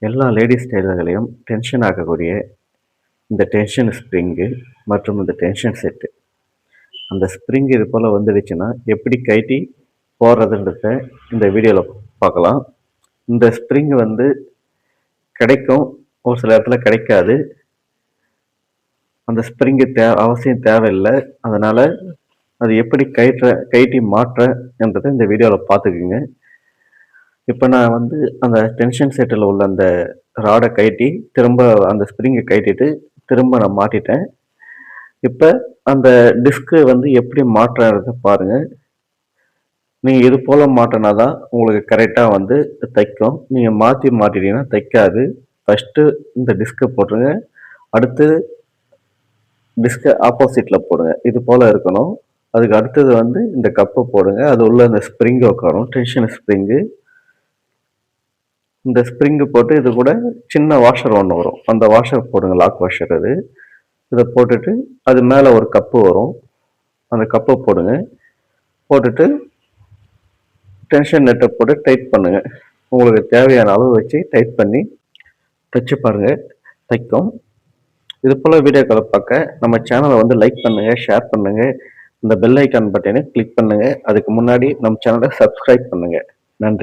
எல்லா ladies டெய்லர்களையும் tension ஆக்கக்கூடிய இந்த tension spring மற்றும் இந்த டென்ஷன் செட்டு, அந்த ஸ்ப்ரிங் இது போல் வந்துடுச்சுன்னா எப்படி கைட்டி போடுறதுன்றத இந்த வீடியோவில் பார்க்கலாம். இந்த ஸ்ப்ரிங் வந்து கிடைக்கும், ஒரு சில இடத்துல கிடைக்காது. அந்த ஸ்ப்ரிங்கு அவசியம் தேவையில்லை. அதனால் அது எப்படி கைட்டி மாற்றன்றதை இந்த வீடியோவில் பார்த்துக்குங்க. இப்போ நான் வந்து அந்த டென்ஷன் செட்டில் உள்ள அந்த ராடை கைட்டி திரும்ப அந்த ஸ்ப்ரிங்கை கைட்டிட்டு திரும்ப நான் மாட்டிட்டேன். இப்போ அந்த டிஸ்க்கு வந்து எப்படி மாற்றுறத பாருங்கள். நீங்கள் இது போல் மாட்டினா தான் உங்களுக்கு கரெக்டாக வந்து தைக்கும். நீங்கள் மாட்டிட்டீங்கன்னா தைக்காது. ஃபஸ்ட்டு இந்த டிஸ்கை போட்டுருங்க, அடுத்து டிஸ்கை ஆப்போசிட்டில் போடுங்க. இது போல் இருக்கணும். அதுக்கு அடுத்தது வந்து இந்த கப்பை போடுங்க, அது உள்ள இந்த ஸ்ப்ரிங்கு உட்காரும், டென்ஷன் ஸ்ப்ரிங்கு. இந்த ஸ்ப்ரிங்கு போட்டு இது கூட சின்ன வாஷர் ஒன்று வரும், அந்த வாஷர் போடுங்க, லாக் வாஷர். அது இதை போட்டுட்டு அது மேலே ஒரு கப்பு வரும், அந்த கப்பை போடுங்க. போட்டுட்டு டென்ஷன் நெட்டை போட்டு டைட் பண்ணுங்க. உங்களுக்கு தேவையான அளவு வச்சு டைட் பண்ணி தைச்சு பாருங்க, தைக்கும். இது போல் வீடியோக்களை பார்க்க நம்ம சேனலை வந்து லைக் பண்ணுங்கள், ஷேர் பண்ணுங்கள், இந்த பெல் ஐக்கான் பட்டனை கிளிக் பண்ணுங்கள். அதுக்கு முன்னாடி நம்ம சேனலை சப்ஸ்கிரைப் பண்ணுங்கள். நன்றி.